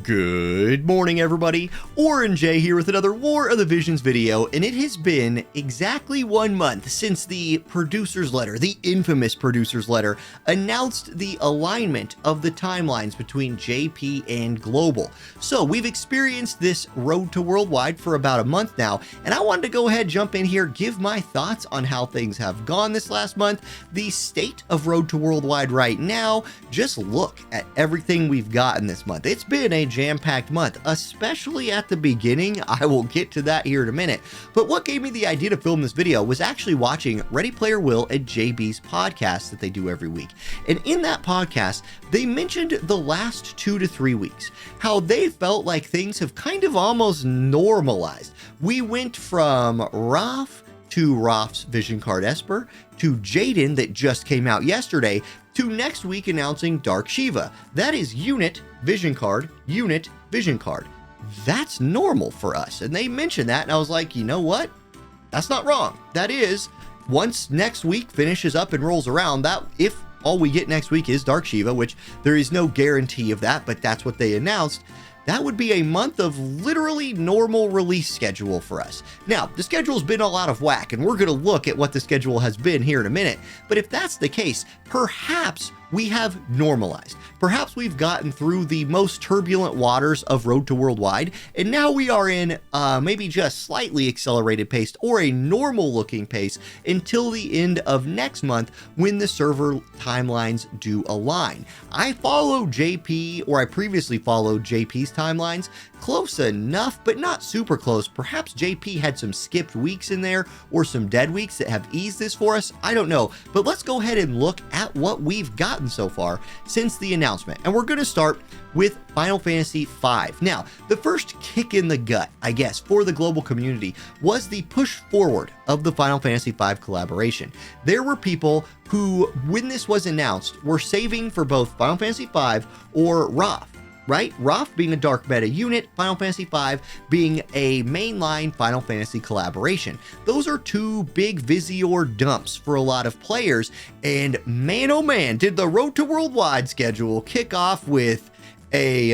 Good morning, everybody. Orange J here with another War of the Visions video, and it has been exactly 1 month since the producer's letter, the infamous producer's letter, announced the alignment of the timelines between JP and Global. So we've experienced this road to worldwide for about a month now, and I wanted to go ahead, jump in here, give my thoughts on how things have gone this last month, the state of road to worldwide right now, just look at everything we've gotten this month. It's been a jam-packed month, especially at the beginning. I will get to that here in a minute. But what gave me the idea to film this video was actually watching Ready Player Will and JB's podcast that they do every week. And in that podcast, they mentioned the last 2 to 3 weeks, how they felt like things have kind of almost normalized. We went from Raph to Raph's Vision Card Esper, to Jaden that just came out yesterday, to next week announcing Dark Shiva. That is unit, Vision Card, unit, Vision Card. That's normal for us. And they mentioned that, and I was like, you know what? That's not wrong. That is, once next week finishes up and rolls around, that if all we get next week is Dark Shiva, which there is no guarantee of that, but that's what they announced, that would be a month of literally normal release schedule for us. Now, the schedule's been all out of whack, and we're going to look at what the schedule has been here in a minute. But if that's the case, perhaps we have normalized. Perhaps we've gotten through the most turbulent waters of Road to Worldwide, and now we are in maybe just slightly accelerated pace or a normal looking pace until the end of next month when the server timelines do align. I follow JP, or I previously followed JP's timelines close enough, but not super close. Perhaps JP had some skipped weeks in there or some dead weeks that have eased this for us. I don't know, but let's go ahead and look at what we've gotten so far since the announcement. And we're going to start with Final Fantasy V. Now, the first kick in the gut, I guess, for the global community was the push forward of the Final Fantasy V collaboration. There were people who, when this was announced, were saving for both Final Fantasy V or Raph. Right? Raph being a dark meta unit, Final Fantasy V being a mainline Final Fantasy collaboration. Those are two big Visior dumps for a lot of players, and man oh man, did the Road to Worldwide schedule kick off with a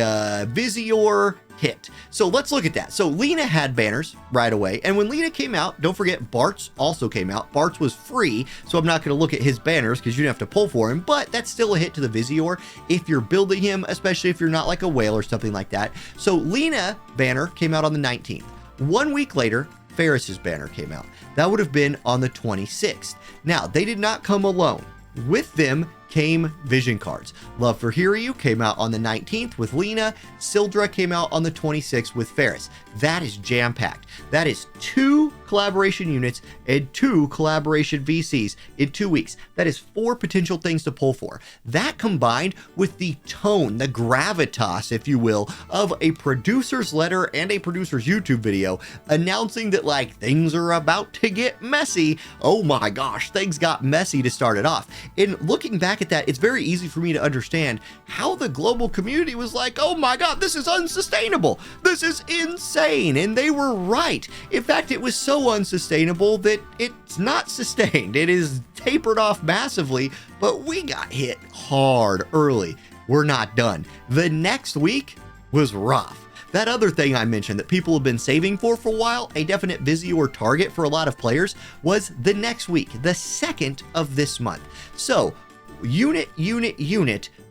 Visior hit. So let's look at that. So Lena had banners right away, and when Lena came out, don't forget Bart's also came out. Bart's was free, so I'm not going to look at his banners because you don't have to pull for him, but that's still a hit to the Visior if you're building him, especially if you're not like a whale or something like that. So Lena banner came out on the 19th. 1 week later, Ferris's banner came out. That would have been on the 26th. Now, they did not come alone. With them came Vision Cards. Love for Hiryu came out on the 19th with Lena. Sildra came out on the 26th with Ferris. That is jam-packed. That is 2 collaboration units and 2 collaboration VCs in 2 weeks. That is 4 potential things to pull for. That combined with the tone, the gravitas, if you will, of a producer's letter and a producer's YouTube video announcing that like things are about to get messy. Oh my gosh, things got messy to start it off. And looking back at that, it's very easy for me to understand how the global community was like, oh my god, this is unsustainable, this is insane, and they were right. In fact, it was so unsustainable that it's not sustained. It is tapered off massively, but we got hit hard early. We're not done. The next week was rough. That other thing I mentioned that people have been saving for a while, a definite Visior target for a lot of players, was the next week, the 2nd of this month. So unit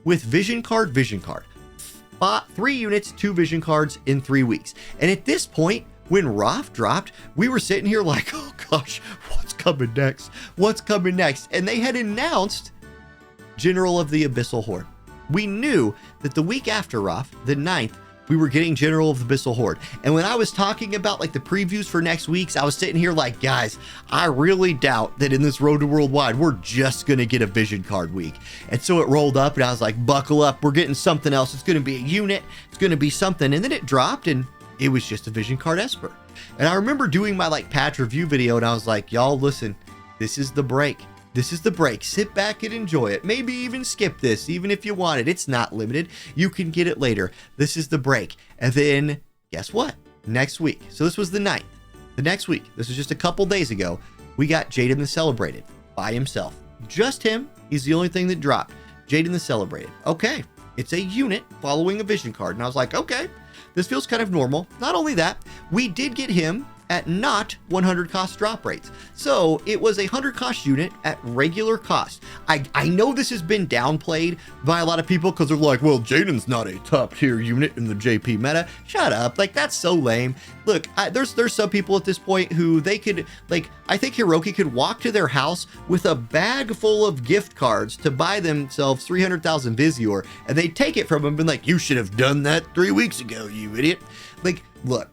with Vision Card. 3 units, 2 Vision Cards in 3 weeks. And at this point, when Raph dropped, we were sitting here like, oh gosh, what's coming next? What's coming next? And they had announced General of the Abyssal Horde. We knew that the week after Raph, the 9th, we were getting General of the Abyssal Horde. And when I was talking about like the previews for next week's, I was sitting here like, guys, I really doubt that in this Road to Worldwide, we're just going to get a Vision Card week. And so it rolled up and I was like, buckle up, we're getting something else. It's going to be a unit. It's going to be something. And then it dropped and it was just a Vision Card Esper. And I remember doing my like patch review video and I was like, y'all listen, this is the break. This is the break. Sit back and enjoy it. Maybe even skip this, even if you want it. It's not limited. You can get it later. This is the break. And then, guess what? Next week. So this was the 9th. The next week, this was just a couple days ago, we got Jaden the Celebrated by himself. Just him. He's the only thing that dropped. Jaden the Celebrated. Okay. It's a unit following a vision card. And I was like, okay, this feels kind of normal. Not only that, we did get him at not 100 cost drop rates. So it was a 100 cost unit at regular cost. I know this has been downplayed by a lot of people because they're like, well, Jaden's not a top tier unit in the JP meta. Shut up. Like, that's so lame. Look, there's some people at this point who they could, like, I think Hiroki could walk to their house with a bag full of gift cards to buy themselves 300,000 Vizior, and they take it from him and be like, you should have done that 3 weeks ago, you idiot. Like, look,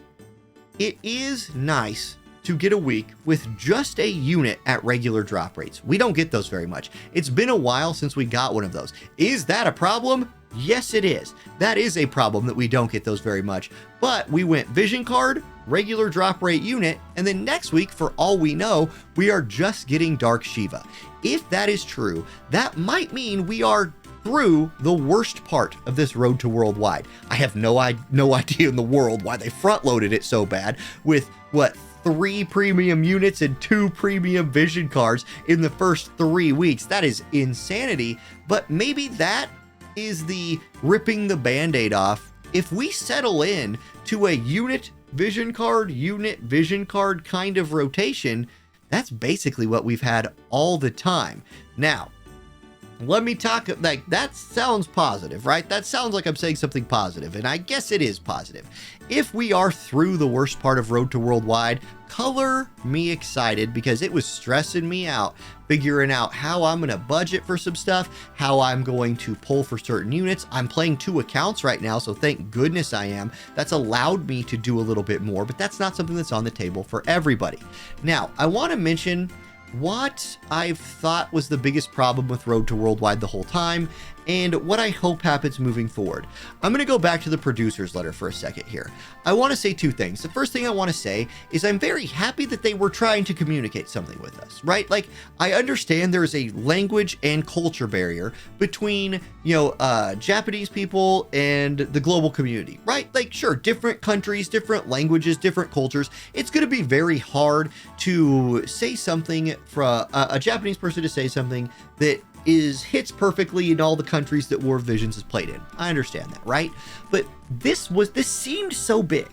it is nice to get a week with just a unit at regular drop rates. We don't get those very much. It's been a while since we got one of those. Is that a problem? Yes, it is. That is a problem that we don't get those very much. But we went vision card, regular drop rate unit, and then next week, for all we know, we are just getting Dark Shiva. If that is true, that might mean we are through the worst part of this road to worldwide. I have no idea in the world why they front loaded it so bad with what, 3 premium units and 2 premium vision cards in the first 3 weeks. That is insanity, but maybe that is the ripping the band-aid off. If we settle in to a unit vision card kind of rotation, that's basically what we've had all the time. Now, let me talk, like, that sounds positive, right? That sounds like I'm saying something positive, and I guess it is positive. If we are through the worst part of Road to Worldwide, color me excited, because it was stressing me out figuring out how I'm going to budget for some stuff, how I'm going to pull for certain units. I'm playing 2 accounts right now, so thank goodness I am. That's allowed me to do a little bit more, but that's not something that's on the table for everybody. Now, I want to mention what I've thought was the biggest problem with Road to Worldwide the whole time, and what I hope happens moving forward. I'm going to go back to the producer's letter for a second here. I want to say 2 things. The first thing I want to say is I'm very happy that they were trying to communicate something with us, right? Like, I understand there is a language and culture barrier between, Japanese people and the global community, right? Like, sure, different countries, different languages, different cultures. It's going to be very hard to say something for a Japanese person to say something that hits perfectly in all the countries that War of Visions is played in. I understand that, right? But this seemed so big.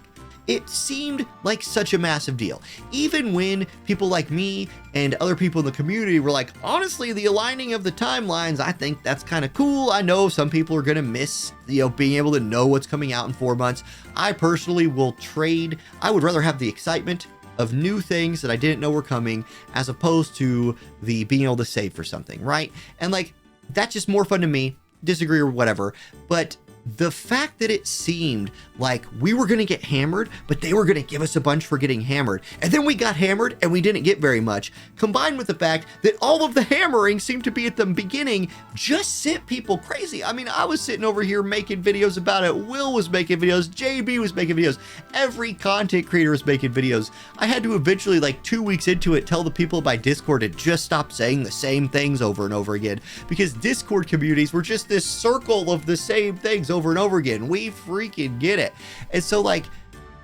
It seemed like such a massive deal. Even when people like me and other people in the community were like, honestly, the aligning of the timelines, I think that's kind of cool. I know some people are going to miss, being able to know what's coming out in 4 months. I personally will trade. I would rather have the excitement of new things that I didn't know were coming, as opposed to the being able to save for something, right? And like, that's just more fun to me. Disagree or whatever, but the fact that it seemed like we were going to get hammered, but they were going to give us a bunch for getting hammered, and then we got hammered and we didn't get very much, combined with the fact that all of the hammering seemed to be at the beginning, just sent people crazy. I mean, I was sitting over here making videos about it. Will was making videos. JB was making videos. Every content creator was making videos. I had to eventually, like 2 weeks into it, tell the people by Discord to just stop saying the same things over and over again, because Discord communities were just this circle of the same things over and over again. We freaking get it. And so, like,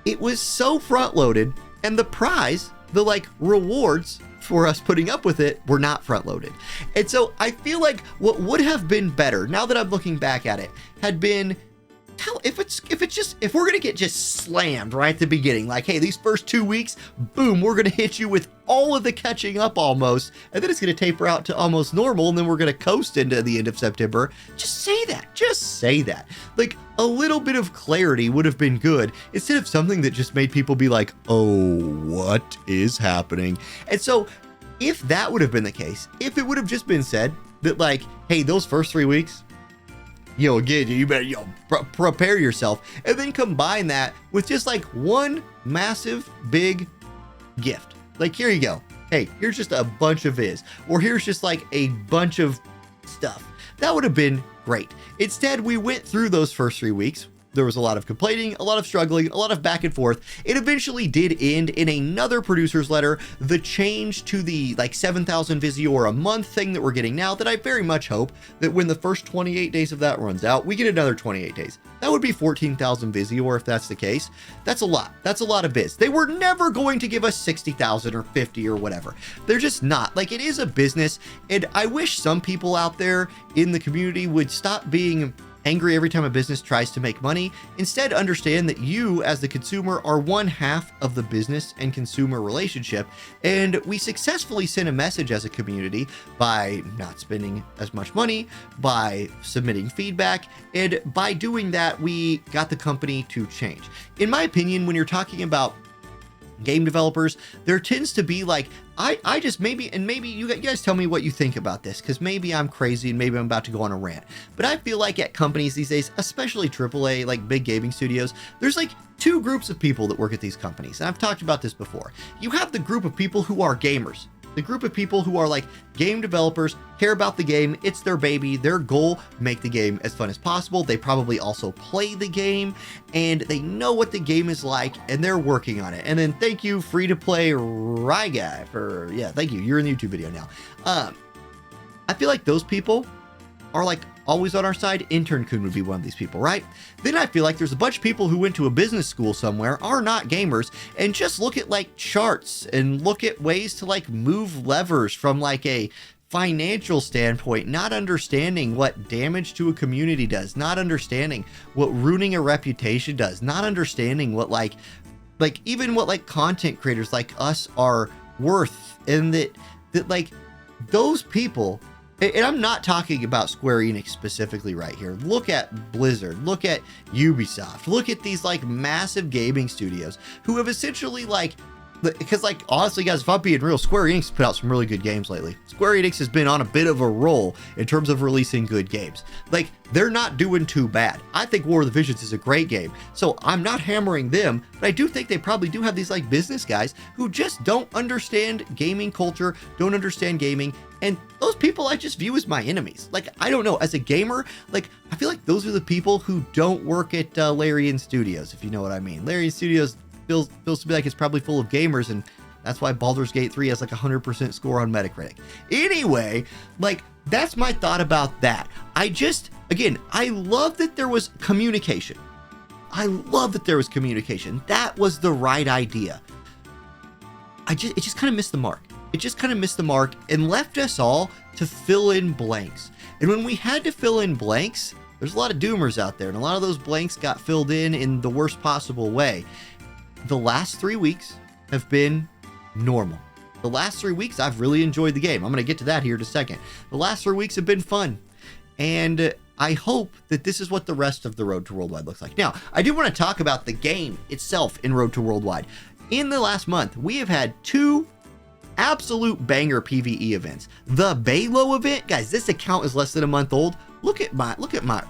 it was so front loaded, and the prize, the like rewards for us putting up with it, were not front loaded. And so I feel like what would have been better, now that I'm looking back at it, had been, if we're gonna get just slammed right at the beginning, like, hey, these first 2 weeks, boom, we're gonna hit you with all of the catching up almost, and then it's gonna taper out to almost normal, and then we're gonna coast into the end of September. Just say that. Like, a little bit of clarity would have been good, instead of something that just made people be like, oh, what is happening? And so if that would have been the case, if it would have just been said that, like, hey, those first 3 weeks, again, you better, prepare yourself, and then combine that with just like one massive big gift. Like, here you go. Hey, here's just a bunch of Viz, or here's just like a bunch of stuff. That would have been great. Instead, we went through those first 3 weeks. There was a lot of complaining, a lot of struggling, a lot of back and forth. It eventually did end in another producer's letter, the change to the like 7,000 Vizior a month thing that we're getting now, that I very much hope that when the first 28 days of that runs out, we get another 28 days. That would be 14,000 Vizior if that's the case. That's a lot. That's a lot of Viz. They were never going to give us 60,000 or 50 or whatever. They're just not. Like, it is a business, and I wish some people out there in the community would stop being angry every time a business tries to make money. Instead, understand that you, as the consumer, are one half of the business and consumer relationship, and we successfully sent a message as a community by not spending as much money, by submitting feedback, and by doing that, we got the company to change. In my opinion, when you're talking about game developers, there tends to be like, I just maybe you guys tell me what you think about this, because maybe I'm crazy and maybe I'm about to go on a rant, but I feel like at companies these days, especially AAA, like big gaming studios, there's like two groups of people that work at these companies. And I've talked about this before. You have the group of people who are gamers, the group of people who are like game developers, care about the game, it's their baby, their goal, make the game as fun as possible. They probably also play the game and they know what the game is like and they're working on it. And then thank you, free to play Rye Guy, for, yeah, thank you. You're in the YouTube video now. I feel like those people are like always on our side. Intern Kun would be one of these people, right? Then I feel like there's a bunch of people who went to a business school somewhere, are not gamers, and just look at like charts and look at ways to like move levers from like a financial standpoint, not understanding what damage to a community does, not understanding what ruining a reputation does, not understanding what like even what like content creators like us are worth, and that like those people. And I'm not talking about Square Enix specifically right here. Look at Blizzard, look at Ubisoft, look at these like massive gaming studios who have essentially like, because like honestly guys, if I'm being real, Square Enix has put out some really good games lately. Square Enix has been on a bit of a roll in terms of releasing good games. Like they're not doing too bad. I think War of the Visions is a great game, so I'm not hammering them, but I do think they probably do have these like business guys who just don't understand gaming culture, don't understand gaming, and those people I just view as my enemies. Like, I don't know, as a gamer, like I feel like those are the people who don't work at Larian Studios, if you know what I mean. Larian Studios feels to be like it's probably full of gamers, and that's why Baldur's Gate 3 has like 100% score on Metacritic. Anyway, like that's my thought about that. Again, I love that there was communication. I love that there was communication. That was the right idea. It just kind of missed the mark. It just kind of missed the mark and left us all to fill in blanks. And when we had to fill in blanks, there's a lot of doomers out there, and a lot of those blanks got filled in the worst possible way. The last 3 weeks have been normal. The last 3 weeks, I've really enjoyed the game. I'm going to get to that here in a second. The last 3 weeks have been fun. And I hope that this is what the rest of the Road to Worldwide looks like. Now, I do want to talk about the game itself in Road to Worldwide. In the last month, we have had two absolute banger PvE events. The Balo event, guys, this account is less than a month old. Look at my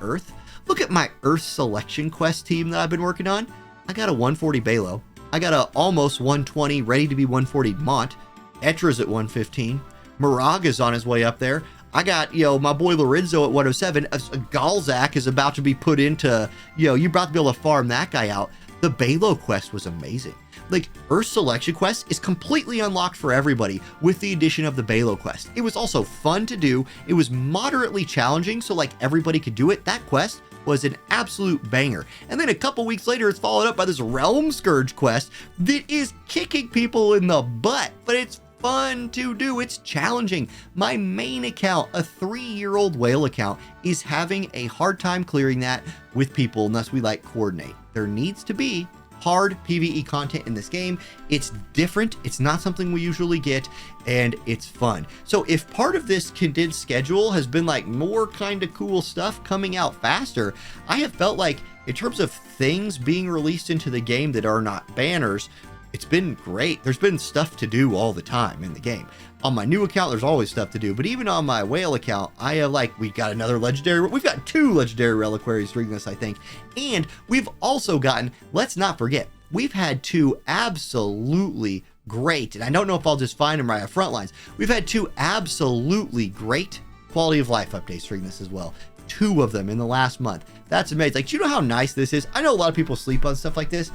Earth. Look at my Earth selection quest team that I've been working on. I got a 140 Balo. I got a almost 120, ready to be 140 Mont. Etra's at 115. Miraga's on his way up there. I got, my boy Lorenzo at 107. Galzak is about to be put into, you're about to be able to farm that guy out. The Balo quest was amazing. Like, Earth Selection Quest is completely unlocked for everybody with the addition of the Balo quest. It was also fun to do. It was moderately challenging, so like everybody could do it. That quest was an absolute banger. And then a couple weeks later, it's followed up by this Realm Scourge quest that is kicking people in the butt, but it's fun to do. It's challenging. My main account, a 3-year-old whale account, is having a hard time clearing that with people unless we like coordinate. There needs to be hard PvE content in this game. It's different. It's not something we usually get, and it's fun. So if part of this condensed schedule has been like more kind of cool stuff coming out faster, I have felt like in terms of things being released into the game that are not banners, it's been great. There's been stuff to do all the time in the game. On my new account, there's always stuff to do, but even on my whale account, I have we've got another legendary, we've got 2 legendary reliquaries during this, I think. And we've also gotten, let's not forget, we've had 2 absolutely great, and I don't know if I'll just find them right at Frontlines. We've had 2 absolutely great quality of life updates during this as well. 2 of them in the last month. That's amazing. Like, do you know how nice this is? I know a lot of people sleep on stuff like this.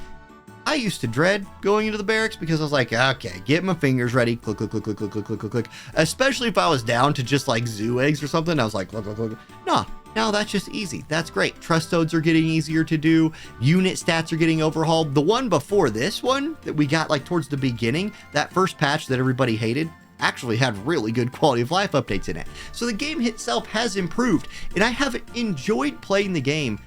I used to dread going into the barracks because I was like, okay, get my fingers ready, click, click, click, click, click, click, click, click, click. Especially if I was down to just like zoo eggs or something. I was like, click, click, click. No, now that's just easy. That's great. Trust toads are getting easier to do. Unit stats are getting overhauled. The one before this one that we got like towards the beginning, that first patch that everybody hated, actually had really good quality of life updates in it. So the game itself has improved, and I have enjoyed playing the game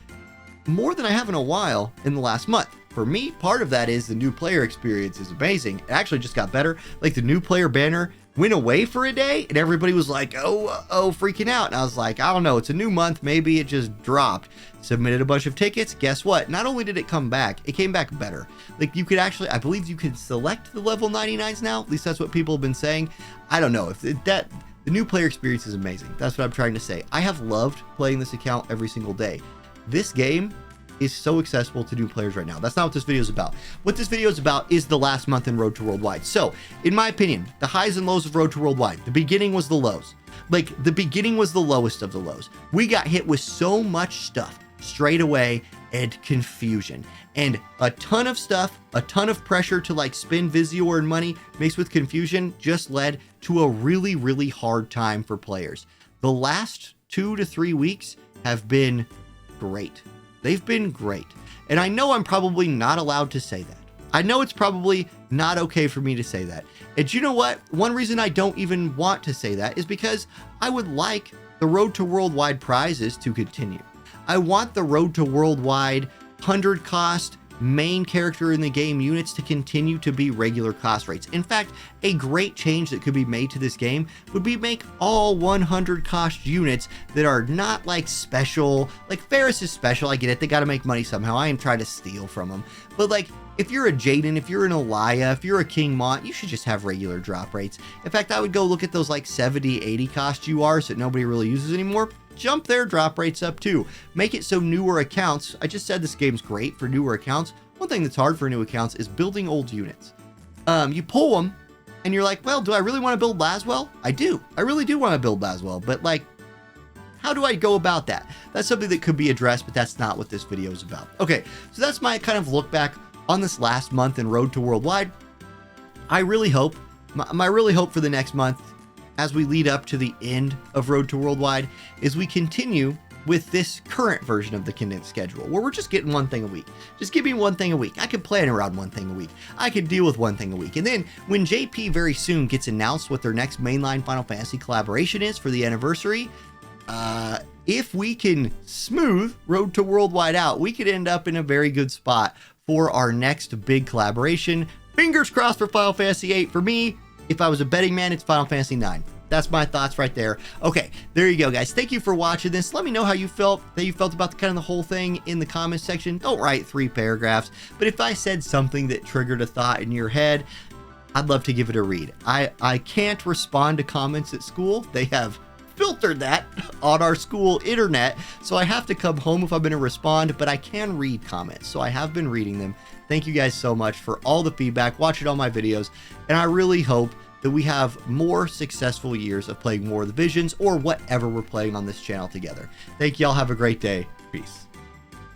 more than I have in a while in the last month. For me, part of that is the new player experience is amazing. It actually just got better. Like the new player banner went away for a day and everybody was like, oh, freaking out. And I was like, I don't know, it's a new month. Maybe it just dropped. Submitted a bunch of tickets. Guess what? Not only did it come back, it came back better. Like you could actually, I believe you could select the level 99s now. At least that's what people have been saying. I don't know if the new player experience is amazing. That's what I'm trying to say. I have loved playing this account every single day. This game is so accessible to new players right now. That's not what this video is about. What this video is about is the last month in Road to Worldwide. So, in my opinion, the highs and lows of Road to Worldwide, the beginning was the lows. Like, the beginning was the lowest of the lows. We got hit with so much stuff straight away and confusion. And a ton of stuff, a ton of pressure to like spend Visio and money mixed with confusion just led to a really, really hard time for players. The last 2 to 3 weeks have been great. They've been great. And I know I'm probably not allowed to say that. I know it's probably not okay for me to say that. And you know what? One reason I don't even want to say that is because I would like the Road to Worldwide prizes to continue. I want the Road to Worldwide 100 cost main character in the game units to continue to be regular cost rates. In fact, a great change that could be made to this game would be make all 100 cost units that are not like special. Like Ferris is special, I get it, they got to make money somehow. I am trying to steal from them. But like, if you're a Jaden, if you're an Elia, if you're a King Mont, you should just have regular drop rates. In fact, I would go look at those like 70, 80 cost URs that nobody really uses anymore. Jump their drop rates up too. Make it so newer accounts, I just said this game's great for newer accounts. One thing that's hard for new accounts is building old units. You pull them and you're like, well, do I really want to build Laswell? I do. I really do want to build Laswell, but like, how do I go about that? That's something that could be addressed, but that's not what this video is about. Okay, so that's my kind of look back on this last month in Road to Worldwide. I really hope, my really hope for the next month as we lead up to the end of Road to Worldwide is we continue with this current version of the condensed schedule where we're just getting one thing a week. Just give me one thing a week. I can plan around one thing a week. I can deal with one thing a week. And then when JP very soon gets announced what their next mainline Final Fantasy collaboration is for the anniversary, if we can smooth Road to Worldwide out, we could end up in a very good spot for our next big collaboration. Fingers crossed for Final Fantasy VIII. For me, if I was a betting man, it's Final Fantasy IX. That's my thoughts right there. Okay, there you go, guys. Thank you for watching this. Let me know how you felt about the whole thing in the comments section. Don't write 3 paragraphs, but if I said something that triggered a thought in your head, I'd love to give it a read. I can't respond to comments at school. They have filtered that on our school internet, so I have to come home if I'm going to respond, but I can read comments, so I have been reading them. Thank you guys so much for all the feedback, watching all my videos, and I really hope that we have more successful years of playing more of the Visions or whatever we're playing on this channel together. Thank y'all. Have a great day. Peace.